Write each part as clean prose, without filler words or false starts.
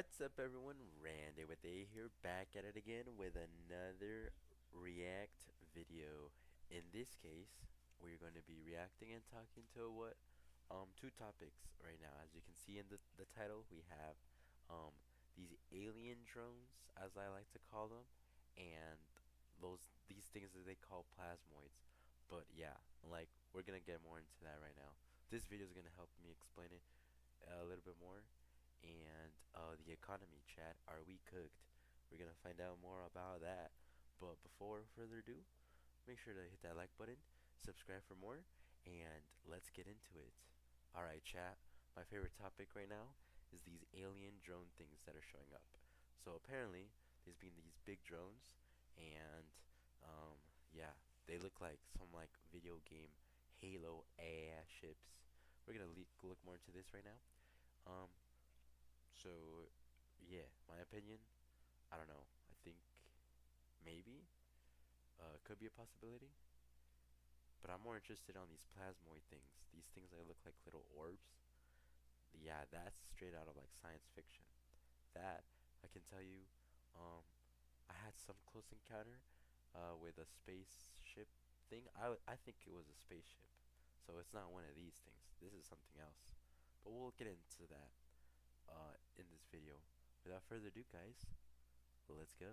What's up, everyone? Randy with A here, back at it again with another React video. In this case, we're going to be reacting and talking to two topics right now. As you can see in the title, we have these alien drones, as I like to call them, and these things that they call plasmoids. But yeah, like we're gonna get more into that right now. This video is gonna help me explain it a little bit more. And the economy chat, are we cooked? We're gonna find out more about that. But before further ado, make sure to hit that like button, subscribe for more, and let's get into it. Alright, chat, my favorite topic right now is these alien drone things that are showing up. So apparently there's been these big drones, and yeah, they look like some like video game Halo airships. We're gonna look more into this right now. um so, yeah, my opinion, I don't know. I think maybe could be a possibility, but I'm more interested on these plasmoid things. These things that look like little orbs. Yeah, that's straight out of like science fiction. That I can tell you. Um, I had some close encounter with a spaceship thing. I think it was a spaceship, so it's not one of these things. This is something else. But we'll get into that in this video. Without further ado, guys, let's go.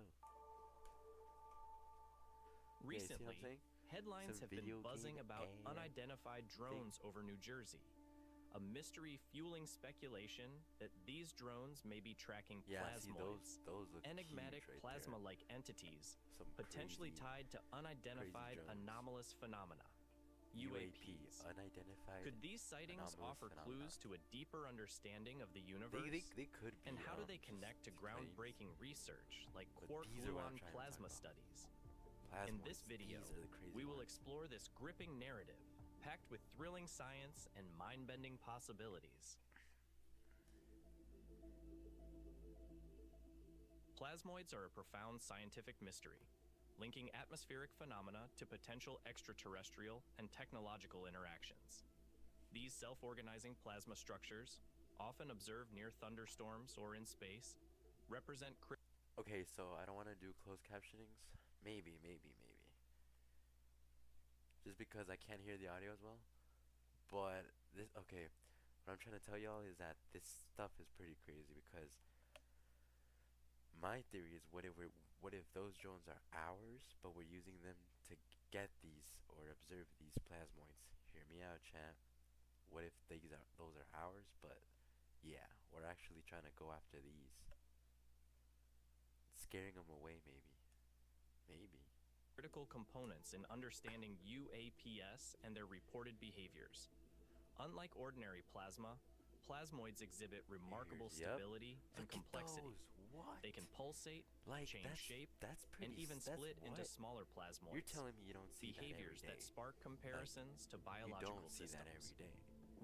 Yeah, you see what I'm Recently, saying? headlines Some have been video buzzing game about and unidentified drones over New Jersey. A mystery fueling speculation that these drones may be tracking yeah, see plasmoids, those look enigmatic huge right plasma-like entities, Some potentially crazy, tied to unidentified drones. anomalous phenomena. UAPs. Unidentified. Could these sightings anomalous offer phenomena. clues to a deeper understanding of the universe? They could be. And how do they just connect to claims. groundbreaking research like But quark these are what I'm gluon trying to talk plasma about. studies? Plasmoids, In this video, these are the crazy we will ones. explore this gripping narrative, packed with thrilling science and mind-bending possibilities. Plasmoids are a profound scientific mystery, linking atmospheric phenomena to potential extraterrestrial and technological interactions. These self-organizing plasma structures, often observed near thunderstorms or in space, represent Okay, so I don't want to do closed captionings. Maybe. Just because I can't hear the audio as well. But this, okay, what I'm trying to tell y'all is that this stuff is pretty crazy because my theory is what if those drones are ours, but we're using them to get these or observe these plasmoids? Hear me out, chat. What if those are ours, but yeah, we're actually trying to go after these, scaring them away, maybe. critical components in understanding UAPs and their reported behaviors. Unlike ordinary plasma, plasmoids exhibit remarkable Yep. stability and Look complexity. at those. What? They can pulsate, like change shape, that's pretty. and even that's split into what? smaller plasmoids. You're telling me you don't see behaviors that every that day? spark comparisons to You biological don't see systems. that every day.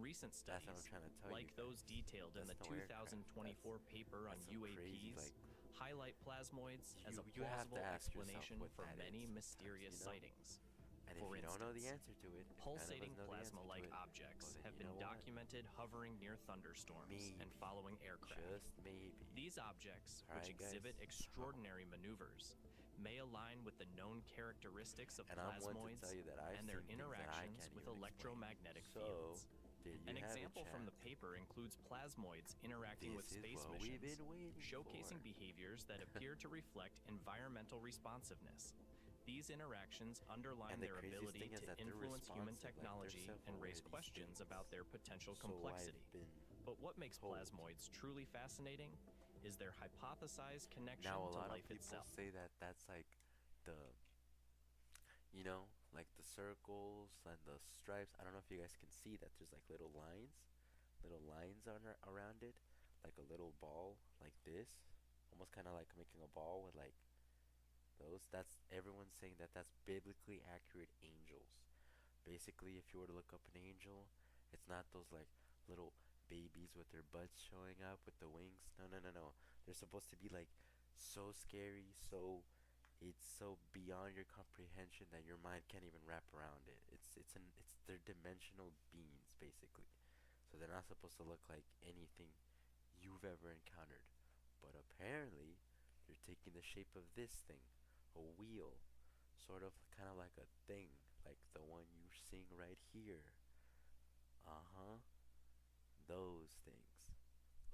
Recent That's what I'm studies, trying to tell like you those guys. detailed in the That's no aircraft. 2024 paper on that's some crazy, UAPs, like, highlight plasmoids as a you have to plausible ask yourself explanation what for that many is mysterious sometimes, sightings. And For if you don't know the instance, answer to it, pulsating plasma-like objects have been documented hovering near thunderstorms and following aircraft. Just maybe. These objects, which Alright, exhibit guys. extraordinary maneuvers, may align with the known characteristics of And I'm one to plasmoids tell you that I've and their seen things that I interactions can't with even electromagnetic explain. fields. There you An have it, example from the chat. paper includes plasmoids interacting with This is space what we've missions, been waiting showcasing for. behaviors that appear to reflect environmental responsiveness. These interactions underline And the their craziest ability thing is to that they're influence human responsive, like, they're technology and self-aware raise of these questions things. about their potential So complexity. I've been But what makes told. plasmoids truly fascinating is their hypothesized connection Now a to lot of life people itself. say that that's like the, like the circles and the stripes. I don't know if you guys can see that there's like little lines on around it, like a little ball like this, almost kind of like making a ball with like those. That's everyone's saying that that's biblically accurate angels. Basically, if you were to look up an angel, it's not those like little babies with their butts showing up with the wings. No. They're supposed to be like so scary, it's so beyond your comprehension that your mind can't even wrap around it. It's they're dimensional beings basically. So they're not supposed to look like anything you've ever encountered. But apparently, they're taking the shape of this thing, a wheel, sort of kind of like a thing, like the one you're seeing right here. Uh-huh, those things.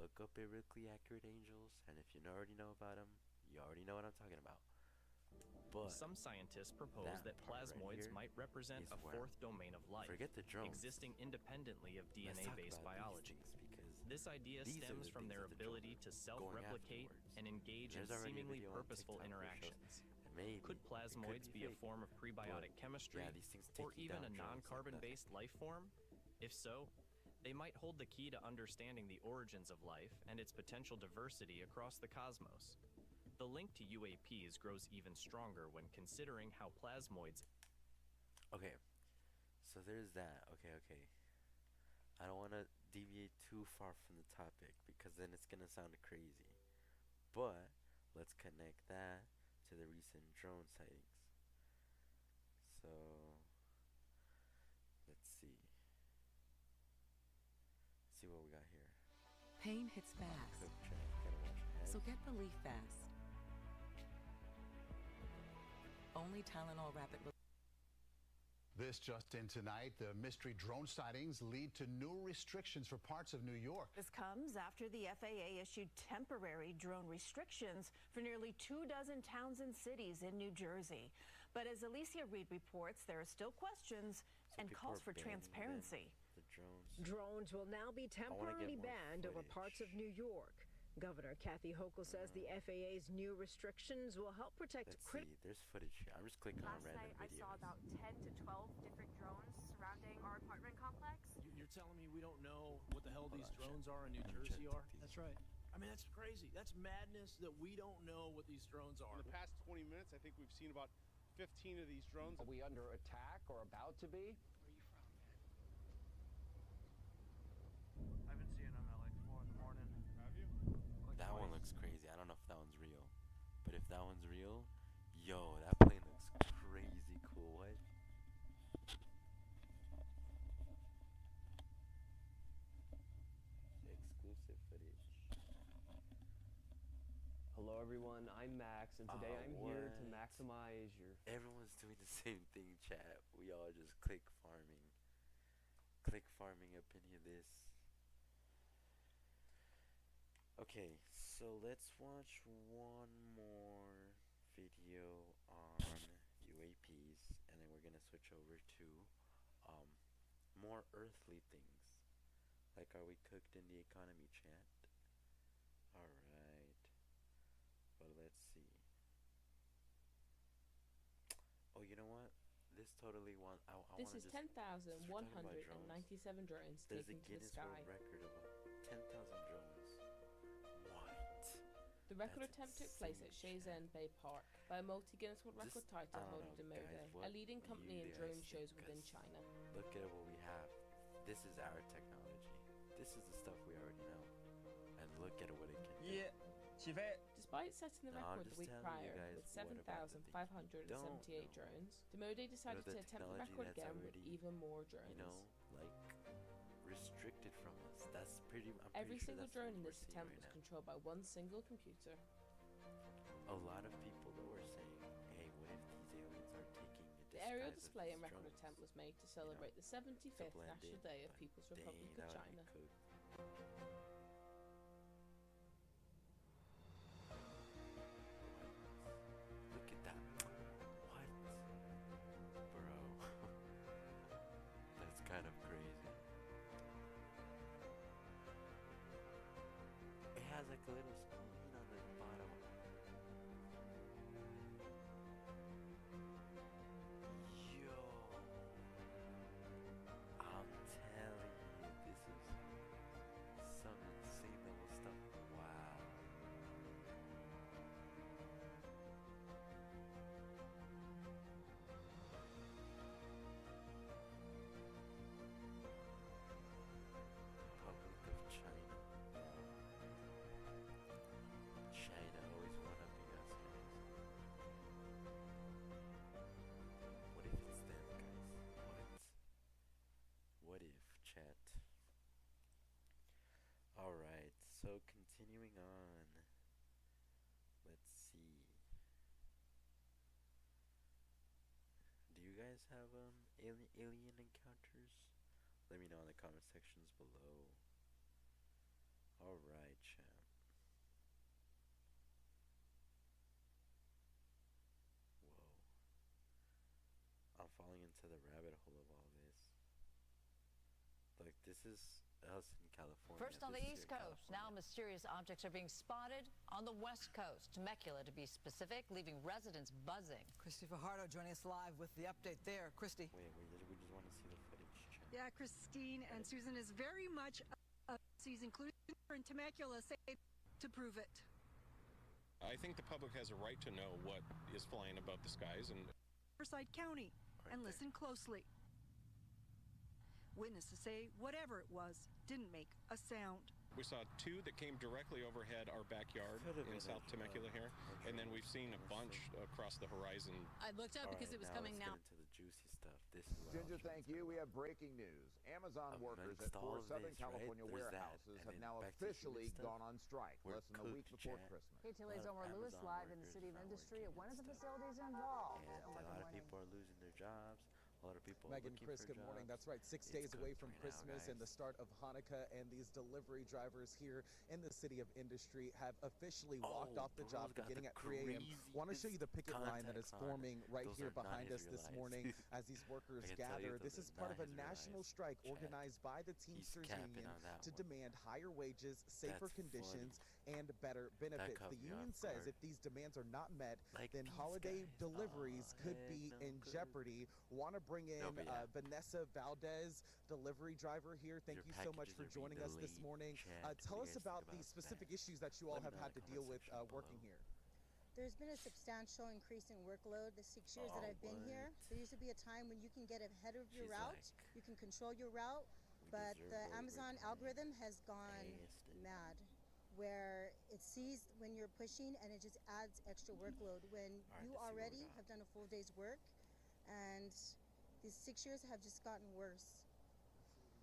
Look up biblically accurate angels, and if you already know about them, you already know what I'm talking about. But Some scientists propose that part right plasmoids here might represent is a where fourth domain of life, forget the drones. existing independently of Let's talk DNA-based about biology. these things because This idea these are stems the from things their that the drones ability to are going self-replicate afterwards. and engage in There's already a seemingly video on purposeful TikTok where it shows interactions. that maybe Could it plasmoids could be a fake, form of prebiotic but chemistry, yeah, these things or take you even down a drones like that. non-carbon-based life form? If so, they might hold the key to understanding the origins of life and its potential diversity across the cosmos. The link to UAPs grows even stronger when considering how plasmoids. Okay, so there's that. Okay. I don't want to deviate too far from the topic because then it's gonna sound crazy. But let's connect that to the recent drone sightings. So let's see what we got here. Pain hits fast, Cook track, gotta watch ahead. so get relief fast. Only Tylenol Rapid. This just in tonight, the mystery drone sightings lead to new restrictions for parts of New York. This comes after the FAA issued temporary drone restrictions for nearly 24 towns and cities in New Jersey. But as Alicia Reed reports, there are still questions So and people calls are for banning transparency. the drones. Drones will now be get temporarily more banned over parts of footage. New York. Governor Kathy Hochul says the FAA's new restrictions will help protect Let's critical. see, there's footage here. I'm just clicking on Last random night, I videos. saw about 10 to 12 different drones surrounding our apartment complex. You're telling me we don't know what the hell Hold these on, drones are in New Let me Jersey check are? these. That's right. I mean, that's crazy. That's madness that we don't know what these drones are. In the past 20 minutes, I think we've seen about 15 of these drones. Are we under attack or about to be? I've been seeing them at like 4 in the morning. Have you? That one looks crazy. I don't know if that one's real. But if that one's real, yo, that plane looks crazy cool. What? Exclusive footage. Hello everyone, I'm Max, and today I'm here to what? maximize your... Everyone's doing the same thing, chat. We all just click farming. Click farming up into this. Okay, so let's watch one more video on UAPs, and then we're gonna switch over to more earthly things. Like, are we cooked in the economy, chat? Alright. But let's see. Oh, you know what? This totally This is 10,197 drones There's a taken to the Guinness sky. World Record of 10,000 drones. What? The record That's attempt took place at insane, Shays End Bay Park by a multi-Guinness World Record I title don't holder know, Demode, guys, a what leading company in you drone guys shows think, within 'cause China. Look at what we have. This is our technology. This is the stuff we already know. And look at what it can do. Despite setting the No, I'm record the just week telling you prior guys with what about the things you 7,578 don't drones, Demode decided the to attempt the technology record that's again with already, even more drones. You know, like restricted from us. That's pretty. I'm Every pretty sure single that's drone what in we're this seeing attempt right was now. controlled by one single computer. A lot of people though are saying, "Hey, what if these aliens are taking a The aerial disguise of display and these record drones attempt was made to know, celebrate the to 75th blend National in, Day of but People's dang, Republic that of would be China. cooked. Look at that. What? Bro. That's kind of crazy. It has like a little screen on the bottom. Yo. I'm telling you, this is some insane level stuff. Wow. Republic of China. China always wanna be us, guys. What if it's them, guys? What if, chat? Alright, so continuing on. have alien encounters? Let me know in the comment sections below. Alright, champ. Whoa. I'm falling into the rabbit hole of all this. Like, this is us in California. First on the This is East here in Coast, California. now mysterious objects are being spotted on the West Coast. Temecula, to be specific, leaving residents buzzing. Christy Fajardo joining us live with the update there. Christy. Wait, we just want to see the footage, champ. Yeah, Christine and Susan is very much sees, including in Temecula, say to prove it. I think the public has a right to know what is flying above the skies and Riverside County and listen closely. Witnesses say whatever it was didn't make a sound. we saw two that came directly overhead our backyard in South Temecula here, and then we've seen a bunch across the horizon. I looked up because it was coming now. Let's get into the juicy stuff. This is what Ginger, thank you. We have breaking news. Amazon workers at four Southern California warehouses have now officially gone on strike less than a week before Christmas. KTLA's Omar Lewis live in the City of Industry at one of the facilities involved. And a lot of people are losing their jobs. A lot of people Megan, are looking Chris, for good morning. jobs. That's right, 6 days away from Christmas and the start of Hanukkah, and these delivery drivers here in the City of Industry have officially walked off the job beginning at 3 a.m. Want to show you the picket line that is forming right here behind us this morning as these workers gather. This is part of a national strike organized by the Teamsters Union to demand higher wages, safer conditions, and better benefits. The union says if these demands are not met, then holiday deliveries could be in jeopardy. Want to bring in Vanessa Valdez, delivery driver here. Thank you so much for joining us this morning. Tell us about the specific issues that you all have had to deal with working here. There's been a substantial increase in workload the 6 years that I've been here. There used to be a time when you can get ahead of your route, you can control your route, but the Amazon algorithm has gone mad, where it sees when you're pushing and it just adds extra workload when you already have done a full day's work, and these 6 years have just gotten worse.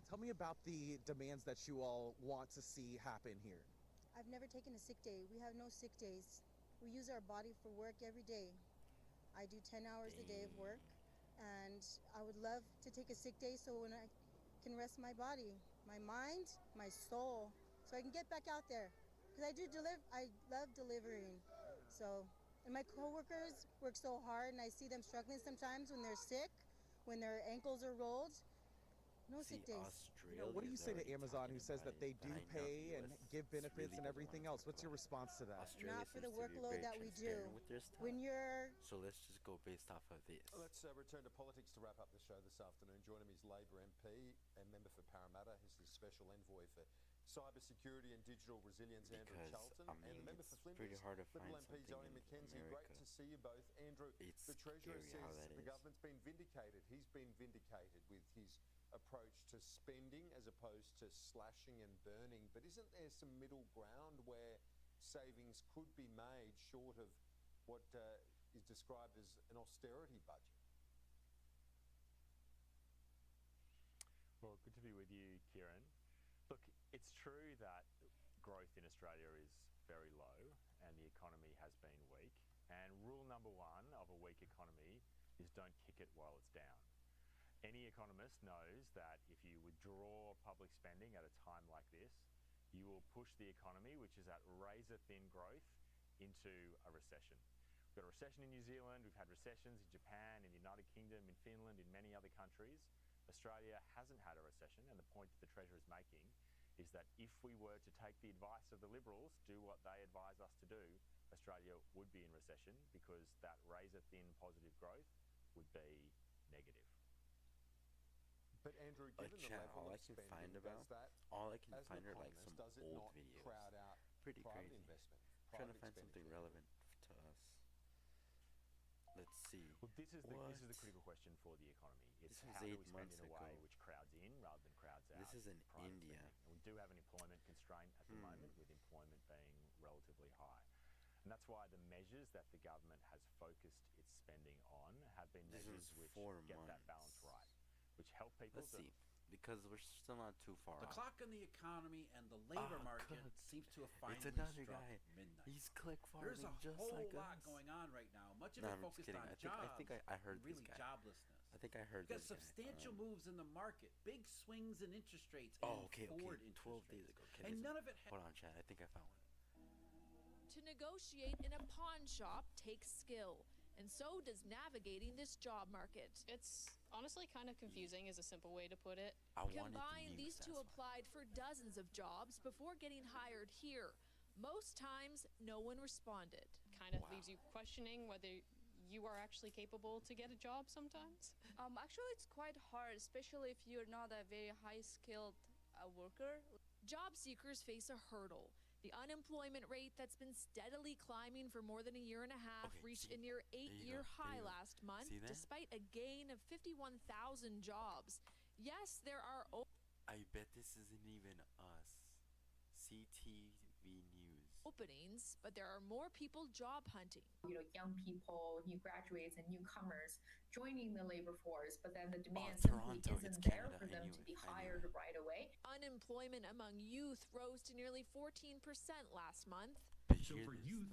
Tell me about the demands that you all want to see happen here. I've never taken a sick day. We have no sick days. We use our body for work every day. I do 10 hours a day of work, and I would love to take a sick day so when I can rest my body, my mind, my soul, so I can get back out there. Because I love delivering. So, and my coworkers work so hard, and I see them struggling sometimes when they're sick, when their ankles are rolled. No sick days. What do you say to Amazon, who says that they do pay and give benefits and everything else? What's your response to that? Not for the workload that we do. When you're... So let's just go based off of this. Let's return to politics to wrap up the show this afternoon. Joining me is Labor MP and member for Parramatta. He's the Special Envoy for Cyber Security and Digital Resilience, Andrew Charlton, and the member for Flinders, Liberal MP Zoe McKenzie. Great to see you both. Andrew, the Treasurer says the government's been vindicated. He's been vindicated with his approach to spending as opposed to slashing and burning. But isn't there some middle ground where savings could be made short of what is described as an austerity budget? Well, good to be with you, Kieran. Look, it's true that growth in Australia is very low and the economy has been weak. And rule number one of a weak economy is don't kick it while it's down. Any economist knows that if you withdraw public spending at a time like this, you will push the economy, which is at razor-thin growth, into a recession. We've got a recession in New Zealand, we've had recessions in Japan, in the United Kingdom, in Finland, in many other countries. Australia hasn't had a recession, and the point that the Treasurer is making is that if we were to take the advice of the Liberals, do what they advise us to do, Australia would be in recession because that razor-thin positive growth would be negative. But Andrew, given the level of spending, all I can find are like some does it old not videos. crowd out Pretty private crazy. investment? Trying to find something relevant to us. Let's see. Well, this is the critical question for the economy. It's This was how do 8 we spend months in a way ago. which crowds in rather than crowds out. This is in private India. spending. And we do have an employment constraint at the moment, with employment being relatively high. And that's why the measures that the government has focused its spending on have been This measures was which 4 get that months. balance right, which help people Let's see. because we're still not too far The off. clock on the economy and the labor market seems to have finally It's another struck guy. midnight. He's click There's farming a just whole like lot us. going on right now. Much of No, it I'm just focused kidding. on I jobs think I heard and really this guy. joblessness. I think I heard Got this guy. substantial moves in the market, big swings in interest rates Oh, and okay. forward 12 interest days rates. ago. And none of it Hold on, chat. I think I found one. To negotiate in a pawn shop takes skill, and so does navigating this job market. It's honestly kind of confusing is a simple way to put it. Combine these two applied for dozens of jobs before getting hired here. Most times, no one responded. Kind of leaves you questioning whether you are actually capable to get a job sometimes. Actually, it's quite hard, especially if you're not a very high-skilled worker. Job seekers face a hurdle. The unemployment rate that's been steadily climbing for more than a year and a half reached a near 8-year high last month, despite a gain of 51,000 jobs. Yes, there are... I bet this isn't even us. CTV News. Openings, but there are more people job hunting. Young people, new graduates, and newcomers joining the labor force, but then the demand Toronto, simply isn't it's there Canada. for them to be hired right away. Unemployment among youth rose to nearly 14% last month. So for youth,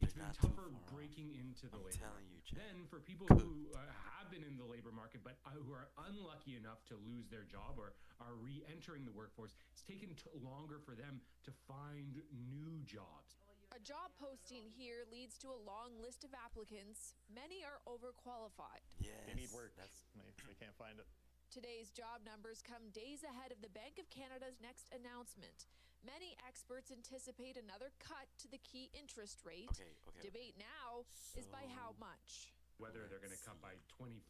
it's been tougher breaking into the labor market. Then for people who have been in the labor market but who are unlucky enough to lose their job or are re-entering the workforce, it's taken longer for them to find new jobs. A job posting here leads to a long list of applicants. Many are overqualified. Yes. They need work. They can't find it. Today's job numbers come days ahead of the Bank of Canada's next announcement. Many experts anticipate another cut to the key interest rate. Debate now is by how much. Whether they're going to cut by 25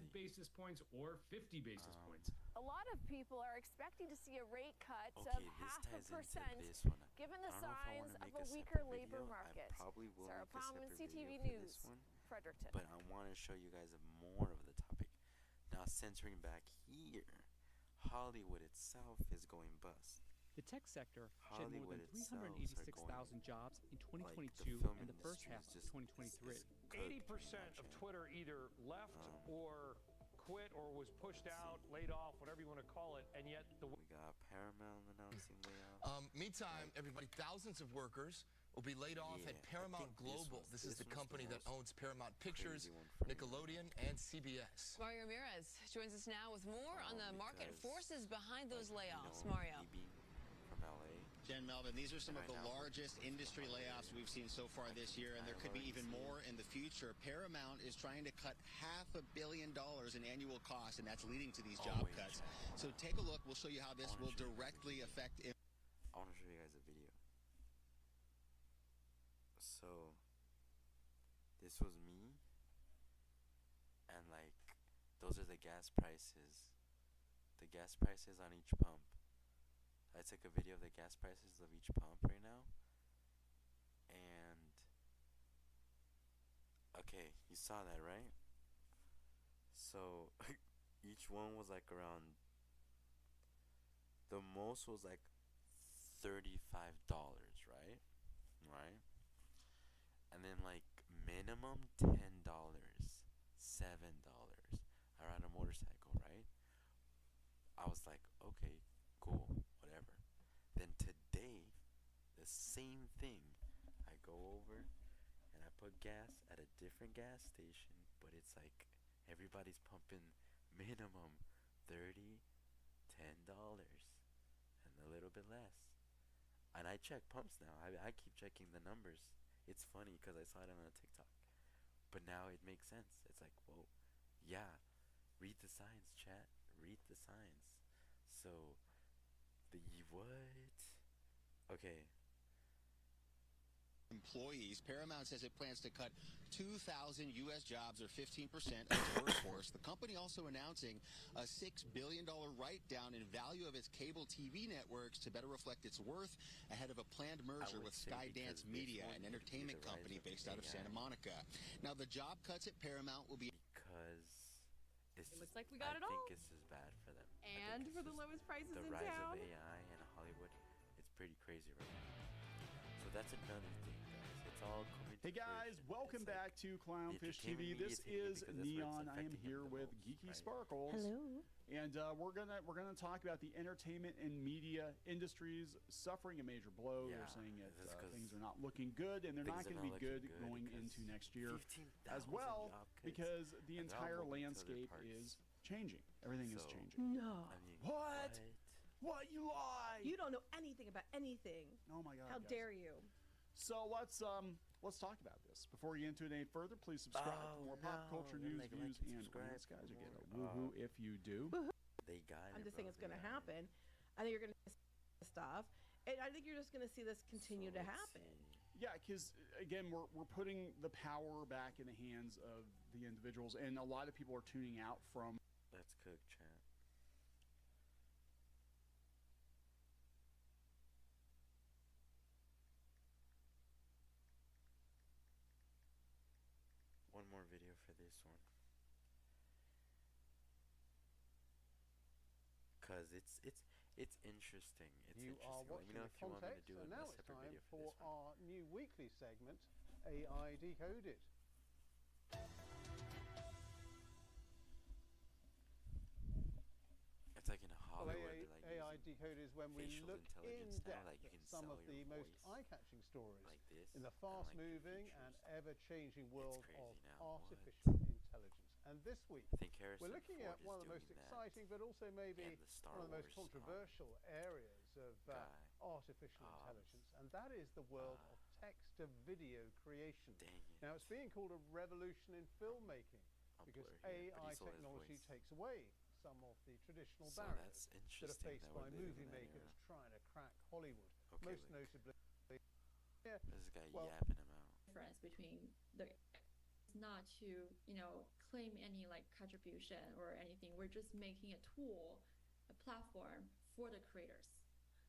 basis points or 50 basis points. A lot of people are expecting to see a rate cut of half a percent, given the signs of a weaker labor market. Sarah Plowman, CTV News, Fredericton. But I want to show you guys more of the topic. Now, centering back here, Hollywood itself is going bust. The tech sector shed more than 386,000 jobs in 2022 and the first half of 2023. 80% of Twitter either left or quit or was pushed out, laid off, whatever you want to call it, and yet we got Paramount announcing layoffs. Meantime, everybody, thousands of workers will be laid off at Paramount Global. This is the company that owns Paramount Pictures, Nickelodeon, and CBS. Mario Ramirez joins us now with more on the market forces behind those layoffs. Mario. From LA. Jen, Melvin, these are some of the largest industry layoffs we've seen so far this year, and there could be even more in the future. Paramount is trying to cut $500 million in annual costs, and that's leading to these job cuts. So take a look. We'll show you how this will directly affect... I want to show you guys a video. So, this was me, and like, those are the gas prices. The gas prices on each pump. I took a video of the gas prices of each pump right now. And okay, you saw that, right? So each one was like around, the most was like $35, right? Right? And then like minimum $10, $7. I ride a motorcycle, right? I was like, okay, cool, whatever. Then today, the same thing. I go over and I put gas at a different gas station, but it's like everybody's pumping minimum $30, $10, and a little bit less. And I check pumps now. I keep checking the numbers. It's funny because I saw it on a TikTok. But now it makes sense. It's like, whoa, yeah, read the signs, chat. Read the signs. So, the what? Okay. Employees, Paramount says it plans to cut 2,000 U.S. jobs, or 15% of its workforce. The company also announcing a $6 billion write-down in value of its cable TV networks to better reflect its worth ahead of a planned merger with Skydance Media, an entertainment company based out of Santa Monica. Now, the job cuts at Paramount will be... Because it looks like we got it all. I think this is bad for them. And for the lowest prices in town. The rise of AI in Hollywood, it's pretty crazy right now. So that's another thing, guys. it's all coming. Hey guys, welcome back to Clownfish TV. This is Neon. I am here with Geeky Sparkles. Hello. And we're gonna talk about the entertainment and media industries suffering a major blow. Yeah, they're saying that things are not looking good, and they're not going to be good going into next year as well, because the entire landscape is changing. Everything is changing. No. I mean, What? You lie! You don't know anything about anything. Oh my God! How dare you? So let's talk about this. Before we get into it any further, please subscribe for more pop culture news, views, and rants. Guys, you get a woohoo if you do. They got it. I'm just saying it's going to happen. I think you're going to see stuff, and I think you're just going to see this continue to happen. Yeah, because again, we're putting the power back in the hands of the individuals, and a lot of people are tuning out from. Let's cook, chat. One more video for this one, cause it's interesting. It's you interesting. are watching Let me know if you want me to do and a now it's separate time video for this one. our new weekly segment, AI Decoded. It's like in Hollywood, AI Decoded is when we look in depth like you at can some of sell the your most voice eye-catching stories like this, in the and fast-moving like and ever-changing world of crazy now. artificial intelligence. And this week, I think Harrison we're looking Ford at one of the is most doing that, exciting, but also maybe and the Star one of the most Wars, controversial areas of artificial intelligence, and that is the world of text-to-video creation. Now, it's being called a revolution in filmmaking because AI technology takes away some of the traditional barriers that are faced by movie makers trying to crack Hollywood. Most notably, this guy yapping him out. Difference between the not to claim any like contribution or anything. We're just making a tool, a platform for the creators.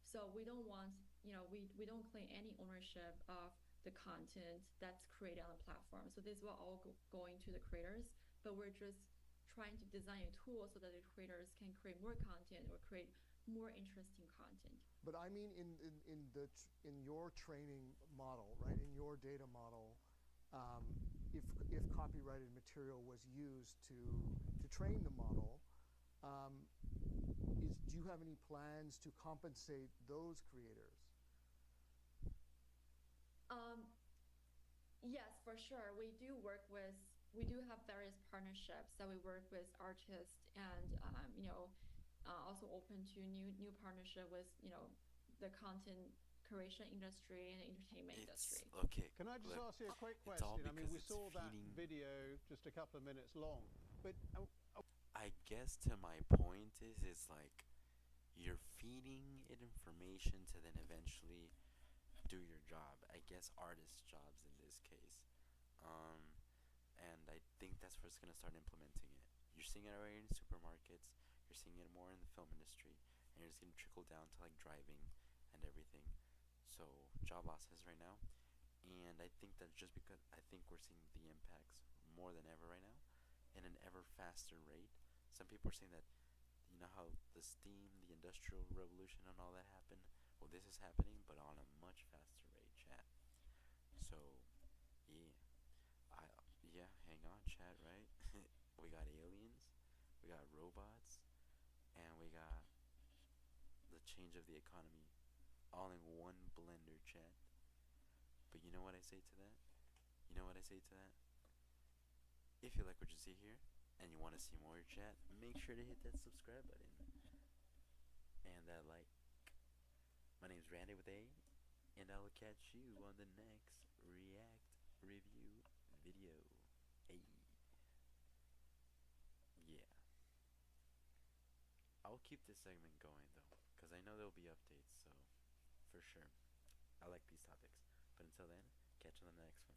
So we don't want we don't claim any ownership of the content that's created on the platform. So this will all going to the creators, but we're just trying to design a tool so that the creators can create more content or create more interesting content. But I mean, in your training model, right? In your data model, if copyrighted material was used to train the model, do you have any plans to compensate those creators? Yes, for sure. We do have various partnerships that we work with artists, and also open to new partnership with the content creation industry and entertainment industry. Okay. Can I just ask you a quick question? I mean, we saw that video just a couple of minutes long, but I guess to my point is like you're feeding it information to then eventually do your job. I guess artists' jobs in this case. And I think that's where it's gonna start implementing it. You're seeing it already in supermarkets. You're seeing it more in the film industry, and it's gonna trickle down to like driving and everything. So job losses right now, and I think that's just because I think we're seeing the impacts more than ever right now, in an ever faster rate. Some people are saying that how the steam, the industrial revolution, and all that happened. Well, this is happening, but on a much faster rate, chat. So hang on, chat. Right? We got aliens, we got robots, and we got the change of the economy, all in one blender, chat. But you know what I say to that? If you like what you see here, and you want to see more, chat, make sure to hit that subscribe button and that like. My name's Randy with A, and I will catch you on the next React review video. Hey. Yeah. I'll keep this segment going though, because I know there'll be updates, so for sure. I like these topics. But until then, catch you on the next one.